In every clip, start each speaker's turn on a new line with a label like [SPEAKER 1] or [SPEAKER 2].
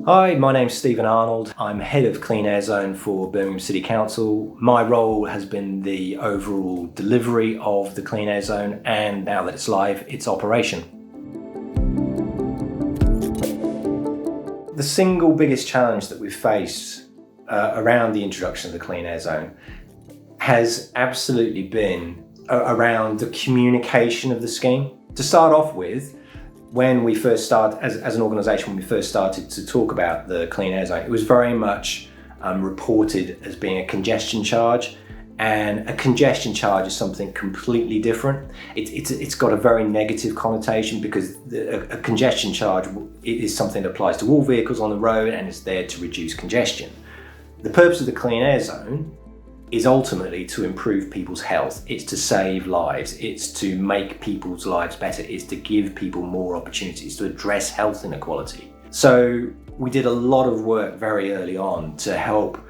[SPEAKER 1] Hi, my name's Stephen Arnold. I'm head of Clean Air Zone for Birmingham City Council. My role has been the overall delivery of the Clean Air Zone, and now that it's live, its operation. The single biggest challenge that we've faced around the introduction of the Clean Air Zone has absolutely been around the communication of the scheme. To start off with, when we first started, as an organisation, when we first started to talk about the Clean Air Zone, it was very much reported as being a congestion charge, and a congestion charge is something completely different. It's got a very negative connotation because a congestion charge is something that applies to all vehicles on the road and is there to reduce congestion. The purpose of the Clean Air Zone is ultimately to improve people's health. It's to save lives. It's to make people's lives better. It's to give people more opportunities, to address health inequality. So we did a lot of work very early on to help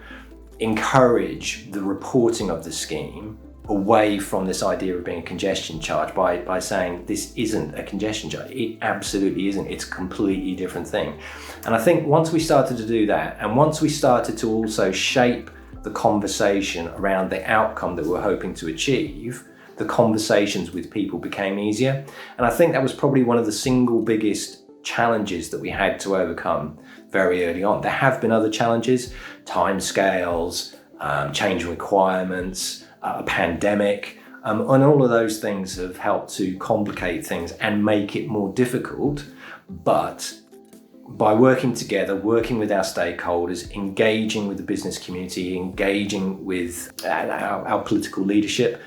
[SPEAKER 1] encourage the reporting of the scheme away from this idea of being a congestion charge by saying this isn't a congestion charge. It absolutely isn't. It's a completely different thing. And I think once we started to do that, and once we started to also shape the conversation around the outcome that we're hoping to achieve, the conversations with people became easier. And I think that was probably one of the single biggest challenges that we had to overcome very early on. There have been other challenges, timescales, changing requirements, a pandemic, and all of those things have helped to complicate things and make it more difficult. But by working together, working with our stakeholders, engaging with the business community, engaging with our political leadership,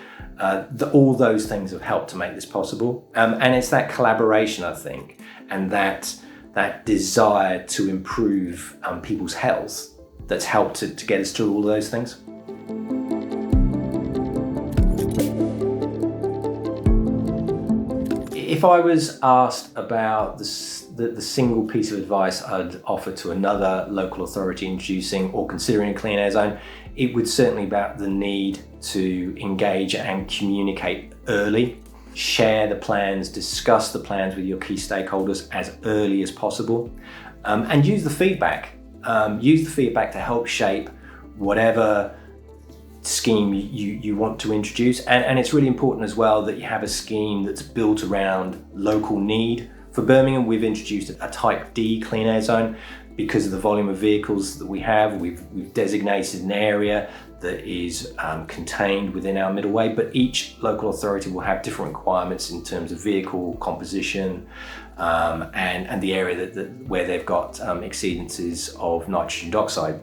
[SPEAKER 1] all those things have helped to make this possible. And it's that collaboration, I think, and that desire to improve people's health that's helped to get us through all those things. If I was asked about the single piece of advice I'd offer to another local authority introducing or considering a clean air zone, it would certainly be about the need to engage and communicate early, share the plans, discuss the plans with your key stakeholders as early as possible, and use the feedback. Use the feedback to help shape whatever scheme you want to introduce. And it's really important as well that you have a scheme that's built around local need. For Birmingham, we've introduced a Type D clean air zone because of the volume of vehicles that we have. We've designated an area that is contained within our middleway, but each local authority will have different requirements in terms of vehicle composition and the area where they've got exceedances of nitrogen dioxide.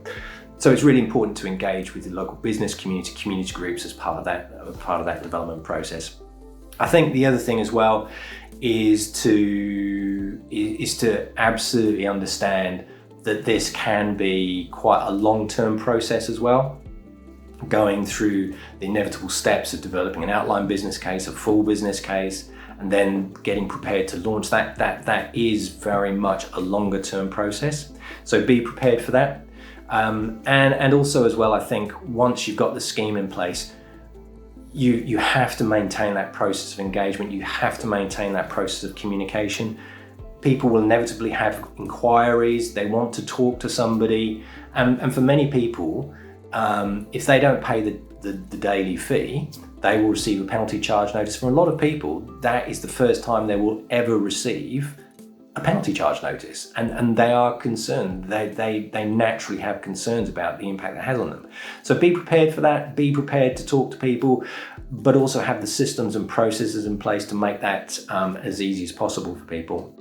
[SPEAKER 1] So it's really important to engage with the local business community groups as part of that development process. I think the other thing as well is to absolutely understand that this can be quite a long-term process as well, going through the inevitable steps of developing an outline business case, a full business case, and then getting prepared to launch that. That is very much a longer-term process. So be prepared for that. And also as well, I think once you've got the scheme in place, you have to maintain that process of engagement. You have to maintain that process of communication. People will inevitably have inquiries. They want to talk to somebody. And for many people, if they don't pay the daily fee, they will receive a penalty charge notice. For a lot of people, that is the first time they will ever receive a penalty charge notice, and they are concerned. They naturally have concerns about the impact that has on them. So be prepared for that, be prepared to talk to people, but also have the systems and processes in place to make that as easy as possible for people.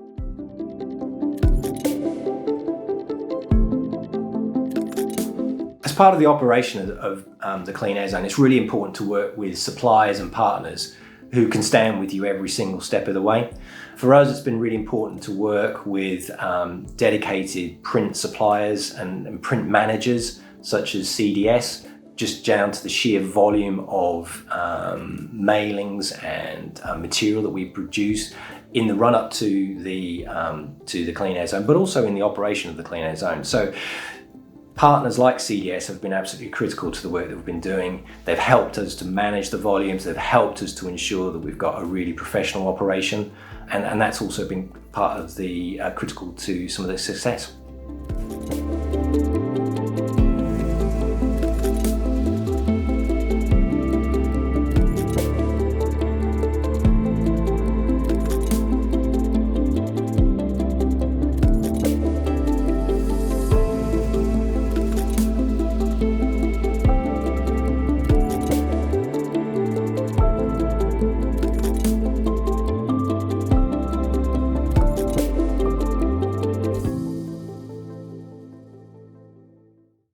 [SPEAKER 1] As part of the operation of the Clean Air Zone, it's really important to work with suppliers and partners who can stand with you every single step of the way. For us, it's been really important to work with dedicated print suppliers and print managers such as CDS, just down to the sheer volume of mailings and material that we produce in the run-up to the Clean Air Zone, but also in the operation of the Clean Air Zone. So partners like CDS have been absolutely critical to the work that we've been doing. They've helped us to manage the volumes. They've helped us to ensure that we've got a really professional operation. And that's also been part of the critical to some of the success.